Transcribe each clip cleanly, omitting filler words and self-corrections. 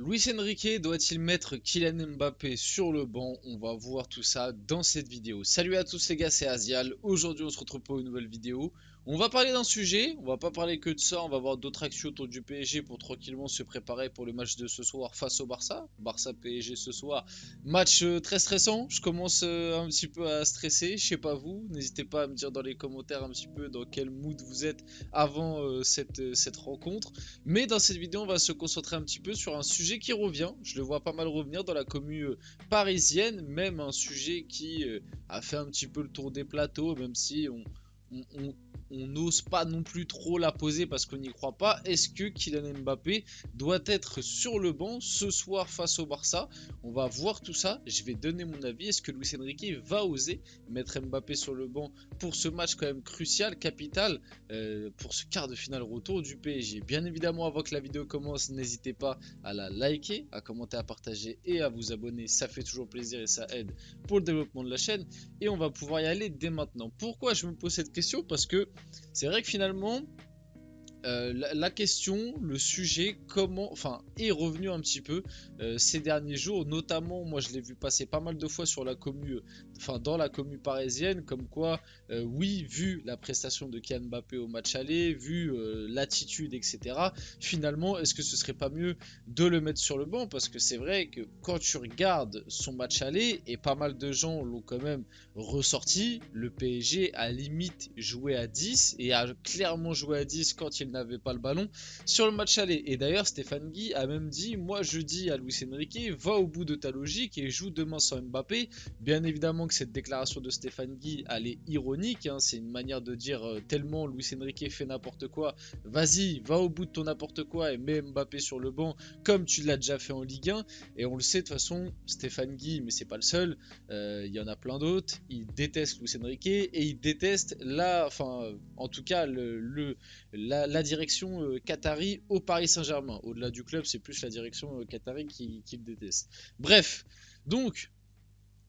Luis Enrique doit-il mettre Kylian Mbappé sur le banc? On va voir tout ça dans cette vidéo. Salut à tous les gars, c'est Azial. Aujourd'hui on se retrouve pour une nouvelle vidéo. On va parler d'un sujet, on va pas parler que de ça, on va voir d'autres actions autour du PSG pour tranquillement se préparer pour le match de ce soir face au Barça. Barça-PSG ce soir, match très stressant, je commence un petit peu à stresser, je sais pas vous, n'hésitez pas à me dire dans les commentaires un petit peu dans quel mood vous êtes avant cette rencontre. Mais dans cette vidéo, on va se concentrer un petit peu sur un sujet qui revient. Je le vois pas mal revenir dans la commu parisienne, même un sujet qui a fait un petit peu le tour des plateaux, même si on- on- on n'ose pas non plus trop la poser parce qu'on n'y croit pas. Est-ce que Kylian Mbappé doit être sur le banc ce soir face au Barça? On va voir tout ça. Je vais donner mon avis. Est-ce que Luis Enrique va oser mettre Mbappé sur le banc pour ce match quand même crucial, capital, pour ce quart de finale retour du PSG? Bien évidemment, avant que la vidéo commence, n'hésitez pas à la liker, à commenter, à partager et à vous abonner. Ça fait toujours plaisir et ça aide pour le développement de la chaîne. Et on va pouvoir y aller dès maintenant. Pourquoi je me pose cette question? Parce que c'est vrai que finalement, la question, le sujet, est revenu un petit peu ces derniers jours. Notamment, moi, je l'ai vu passer pas mal de fois sur la commu, dans la commu parisienne, comme quoi, oui, vu la prestation de Kylian Mbappé au match aller, vu l'attitude, etc. Finalement, est-ce que ce serait pas mieux de le mettre sur le banc? Parce que c'est vrai que quand tu regardes son match aller, et pas mal de gens l'ont quand même ressorti, le PSG a limite joué à 10 et a clairement joué à 10 quand il n'avait pas le ballon sur le match aller. Et d'ailleurs, Stéphane Guy a même dit: moi je dis à Luis Enrique, va au bout de ta logique et joue demain sans Mbappé. Bien évidemment que cette déclaration de Stéphane Guy, elle est ironique, hein, c'est une manière de dire tellement Luis Enrique fait n'importe quoi, vas-y, va au bout de ton n'importe quoi et mets Mbappé sur le banc comme tu l'as déjà fait en Ligue 1. Et on le sait de toute façon, Stéphane Guy, mais c'est pas le seul, il y en a plein d'autres, il déteste Luis Enrique et il déteste en tout cas la direction qatari au Paris Saint-Germain. Au-delà du club, c'est plus la direction qatari qui le déteste. Bref, donc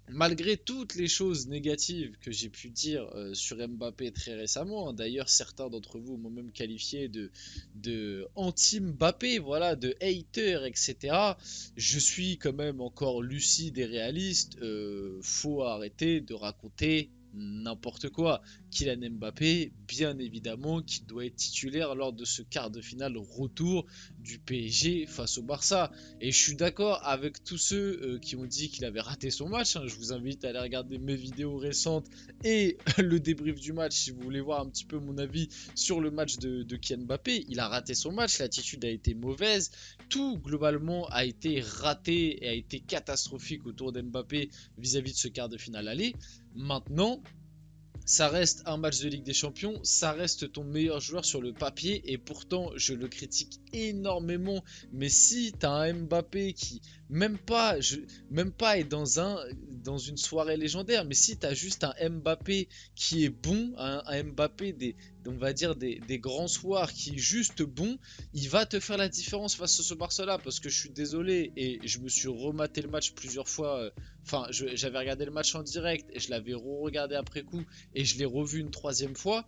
malgré toutes les choses négatives que j'ai pu dire sur Mbappé très récemment, hein, d'ailleurs certains d'entre vous m'ont même qualifié de anti-Mbappé, voilà, de hater, etc. Je suis quand même encore lucide et réaliste. Faut arrêter de raconter n'importe quoi. Kylian Mbappé, bien évidemment, qui doit être titulaire lors de ce quart de finale retour du PSG face au Barça. Et je suis d'accord avec tous ceux qui ont dit qu'il avait raté son match, hein. Je vous invite à aller regarder mes vidéos récentes et le débrief du match si vous voulez voir un petit peu mon avis sur le match de Kylian Mbappé. Il a raté son match, l'attitude a été mauvaise, tout globalement a été raté et a été catastrophique autour d'Mbappé vis-à-vis de ce quart de finale aller. Maintenant, ça reste un match de Ligue des Champions, ça reste ton meilleur joueur sur le papier et pourtant je le critique énormément. Mais si tu as un Mbappé qui même pas est dans une soirée légendaire, mais si tu as juste un Mbappé qui est bon, un Mbappé on va dire des grands soirs qui est juste bon, il va te faire la différence face à ce Barça-là. Parce que je suis désolé et je me suis rematé le match plusieurs fois. J'avais regardé le match en direct et je l'avais re-regardé après coup et je l'ai revu une troisième fois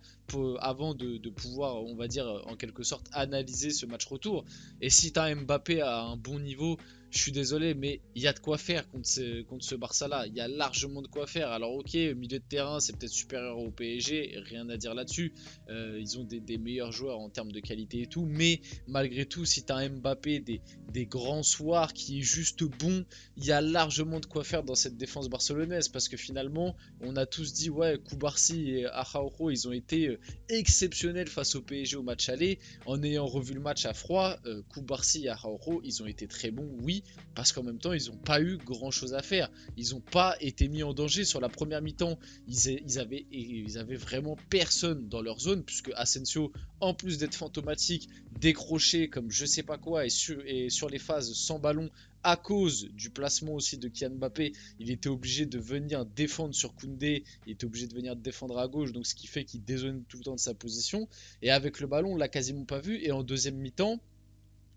avant de pouvoir, on va dire, en quelque sorte, analyser ce match retour. Et si tu as Mbappé à un bon niveau, je suis désolé, mais il y a de quoi faire contre ce Barça-là. Il y a largement de quoi faire. Alors ok, milieu de terrain, c'est peut-être supérieur au PSG, rien à dire là-dessus. Ils ont des meilleurs joueurs en termes de qualité et tout. Mais malgré tout, si tu as un Mbappé des grands soirs qui est juste bon, il y a largement de quoi faire dans cette défense barcelonaise. Parce que finalement, on a tous dit, ouais, Koubarsi et Araujo, ils ont été exceptionnels face au PSG au match aller. En ayant revu le match à froid, Koubarsi et Araujo, ils ont été très bons, oui, parce qu'en même temps, ils n'ont pas eu grand chose à faire. Ils n'ont pas été mis en danger sur la première mi-temps. Ils avaient vraiment personne dans leur zone, puisque Asensio, en plus d'être fantomatique, décroché comme je sais pas quoi, et sur les phases sans ballon, à cause du placement aussi de Kylian Mbappé, il était obligé de venir défendre sur Koundé, il était obligé de venir défendre à gauche, donc ce qui fait qu'il dézone tout le temps de sa position. Et avec le ballon, on l'a quasiment pas vu. Et en deuxième mi-temps,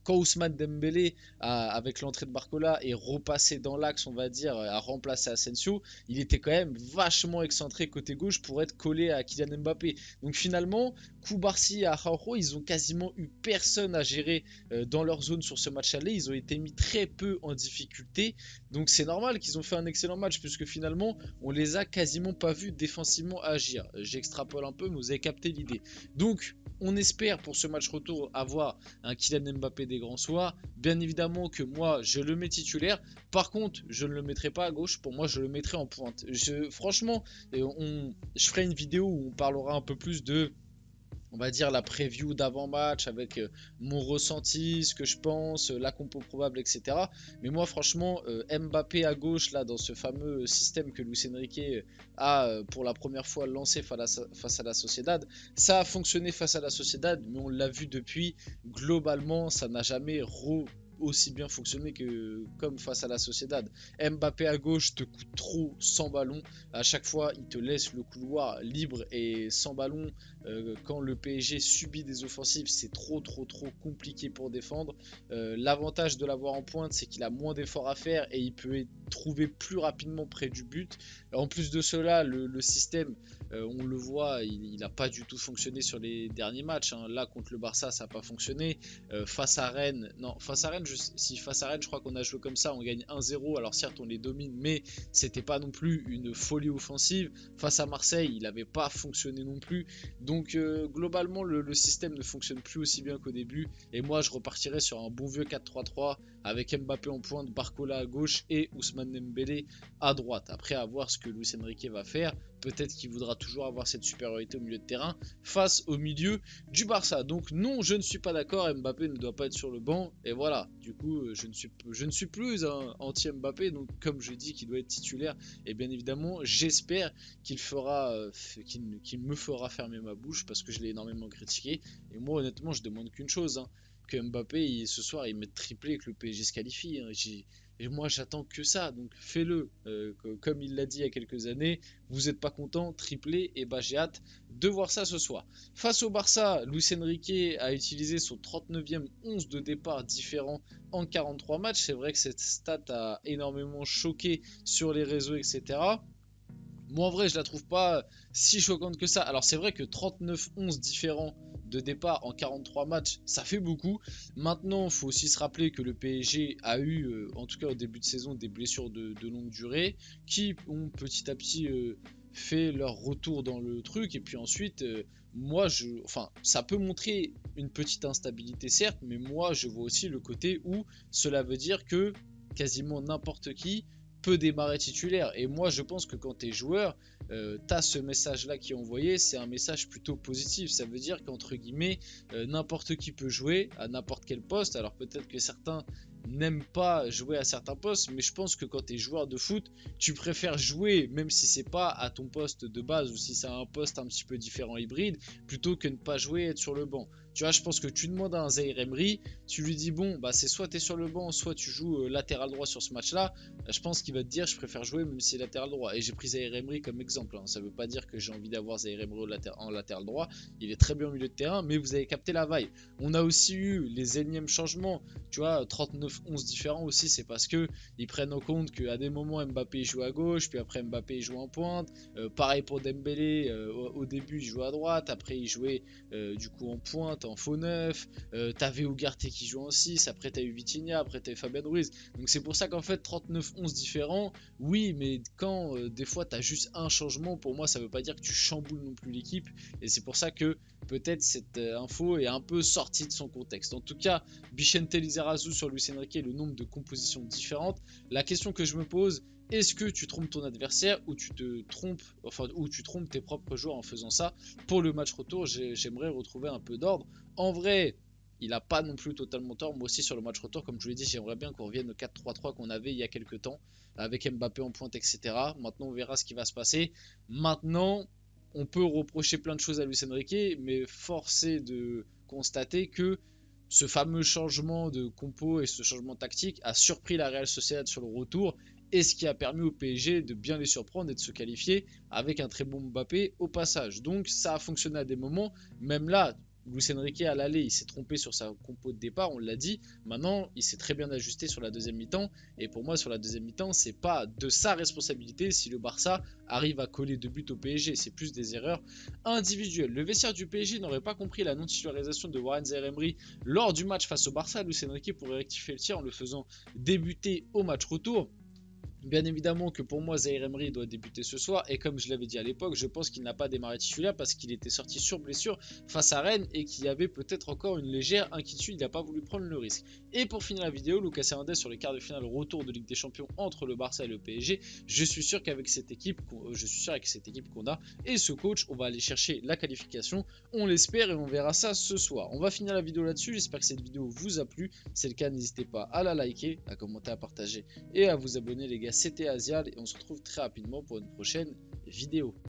quand Ousmane Dembélé, avec l'entrée de Barcola, est repassé dans l'axe, on va dire, à remplacer Asensio, il était quand même vachement excentré côté gauche pour être collé à Kylian Mbappé. Donc finalement, Koubarsi et Araujo, ils ont quasiment eu personne à gérer dans leur zone sur ce match aller. Ils ont été mis très peu en difficulté. Donc c'est normal qu'ils ont fait un excellent match, puisque finalement, on les a quasiment pas vus défensivement agir. J'extrapole un peu, mais vous avez capté l'idée. Donc, on espère pour ce match retour avoir un Kylian Mbappé des grands soirs. Bien évidemment que moi, je le mets titulaire. Par contre, je ne le mettrai pas à gauche. Pour moi, je le mettrai en pointe. Franchement, je ferai une vidéo où on parlera un peu plus de, on va dire, la preview d'avant-match avec mon ressenti, ce que je pense, la compo probable, etc. Mais moi, franchement, Mbappé à gauche, là, dans ce fameux système que Luis Enrique a pour la première fois lancé face à la Sociedad, ça a fonctionné face à la Sociedad, mais on l'a vu depuis. Globalement, ça n'a jamais aussi bien fonctionné que comme face à la Sociedad. Mbappé à gauche te coûte trop sans ballon. À chaque fois, il te laisse le couloir libre et sans ballon. Quand le PSG subit des offensives, c'est trop compliqué pour défendre. L'avantage de l'avoir en pointe, c'est qu'il a moins d'efforts à faire et il peut être trouvé plus rapidement près du but. En plus de cela, le système, on le voit, il n'a pas du tout fonctionné sur les derniers matchs. Hein. Là, contre le Barça, ça n'a pas fonctionné. Face à Rennes, non, face à Rennes, je crois qu'on a joué comme ça, on gagne 1-0. Alors certes, on les domine, mais c'était pas non plus une folie offensive. Face à Marseille, il n'avait pas fonctionné non plus. Donc globalement, le système ne fonctionne plus aussi bien qu'au début. Et moi, je repartirais sur un bon vieux 4-3-3 avec Mbappé en pointe, Barcola à gauche et Ousmane Dembélé à droite. Après, à voir ce que Luis Enrique va faire. Peut-être qu'il voudra toujours avoir cette supériorité au milieu de terrain face au milieu du Barça. Donc non, je ne suis pas d'accord, Mbappé ne doit pas être sur le banc. Et voilà, du coup, je ne suis plus un anti-Mbappé. Donc comme je dis qu'il doit être titulaire, et bien évidemment, j'espère qu'il me fera fermer ma bouche parce que je l'ai énormément critiqué. Et moi, honnêtement, je demande qu'une chose, hein, que Mbappé, ce soir, il mette triplé et que le PSG se qualifie. Hein. Et moi, j'attends que ça. Donc fais-le. Comme il l'a dit il y a quelques années, vous n'êtes pas content, triplé. Et bah, j'ai hâte de voir ça ce soir. Face au Barça, Luis Enrique a utilisé son 39e 11 de départ différent en 43 matchs. C'est vrai que cette stat a énormément choqué sur les réseaux, etc. Moi, en vrai, je la trouve pas si choquante que ça. Alors, c'est vrai que 39-11 différents de départ en 43 matchs, ça fait beaucoup. Maintenant, il faut aussi se rappeler que le PSG a eu, en tout cas au début de saison, des blessures de longue durée qui ont petit à petit fait leur retour dans le truc. Et puis ensuite, enfin, ça peut montrer une petite instabilité, certes, mais moi, je vois aussi le côté où cela veut dire que quasiment n'importe qui peut démarrer titulaire. Et moi, je pense que quand tu es joueur, tu as ce message-là qui est envoyé, c'est un message plutôt positif. Ça veut dire qu'entre guillemets, n'importe qui peut jouer à n'importe quel poste. Alors peut-être que certains n'aiment pas jouer à certains postes, mais je pense que quand tu es joueur de foot, tu préfères jouer, même si c'est pas à ton poste de base ou si c'est un poste un petit peu différent hybride, plutôt que ne pas jouer et être sur le banc. Tu vois, je pense que tu demandes à un Zaïre Emery, tu lui dis bon, bah c'est soit tu es sur le banc, soit tu joues latéral droit sur ce match-là. Je pense qu'il va te dire je préfère jouer même si c'est latéral droit. Et j'ai pris Zaïre Emery comme exemple. Hein. Ça veut pas dire que j'ai envie d'avoir Zaïre Emery en latéral droit. Il est très bien au milieu de terrain, mais vous avez capté la vibe. On a aussi eu les énièmes changements. Tu vois, 39-11 différents aussi, c'est parce que ils prennent en compte qu'à des moments Mbappé joue à gauche, puis après Mbappé joue en pointe. Pareil pour Dembélé, au début il jouait à droite, après il jouait du coup en pointe, en faux neuf, t'avais Ugarte qui joue en 6, après t'as eu Vitinha, après t'as eu Fabien Ruiz. Donc c'est pour ça qu'en fait 39-11 différents, oui, mais quand des fois t'as juste un changement, pour moi ça veut pas dire que tu chamboules non plus l'équipe, et c'est pour ça que peut-être cette info est un peu sortie de son contexte. En tout cas, Vicente Lizarazu sur Luis Enrique, le nombre de compositions différentes. La question que je me pose, est-ce que tu trompes ton adversaire ou tu te trompes, enfin, ou tu trompes tes propres joueurs en faisant ça? Pour le match retour, j'aimerais retrouver un peu d'ordre. En vrai, il n'a pas non plus totalement tort. Moi aussi sur le match retour, comme je vous l'ai dit, j'aimerais bien qu'on revienne au 4-3-3 qu'on avait il y a quelques temps, avec Mbappé en pointe, etc. Maintenant, on verra ce qui va se passer. Maintenant, on peut reprocher plein de choses à Luis Enrique, mais force est de constater que ce fameux changement de compo et ce changement tactique a surpris la Real Sociedad sur le retour, et ce qui a permis au PSG de bien les surprendre et de se qualifier avec un très bon Mbappé au passage. Donc ça a fonctionné à des moments, même là, Luis Enrique à l'aller, il s'est trompé sur sa compo de départ, on l'a dit. Maintenant, il s'est très bien ajusté sur la deuxième mi-temps. Et pour moi, sur la deuxième mi-temps, c'est pas de sa responsabilité si le Barça arrive à coller 2 buts au PSG. C'est plus des erreurs individuelles. Le vestiaire du PSG n'aurait pas compris la non-titularisation de Warren Zaïre-Emery lors du match face au Barça. Luis Enrique pourrait rectifier le tir en le faisant débuter au match retour. Bien évidemment que pour moi Zaïre Emery doit débuter ce soir et comme je l'avais dit à l'époque, je pense qu'il n'a pas démarré titulaire parce qu'il était sorti sur blessure face à Rennes et qu'il y avait peut-être encore une légère inquiétude, il n'a pas voulu prendre le risque. Et pour finir la vidéo, Lucas Hernandez sur les quarts de finale retour de Ligue des Champions entre le Barça et le PSG, je suis sûr qu'avec cette équipe, qu'on a et ce coach, on va aller chercher la qualification, on l'espère et on verra ça ce soir. On va finir la vidéo là-dessus, j'espère que cette vidéo vous a plu, si c'est le cas n'hésitez pas à la liker, à commenter, à partager et à vous abonner les gars. C'était Azial et on se retrouve très rapidement pour une prochaine vidéo.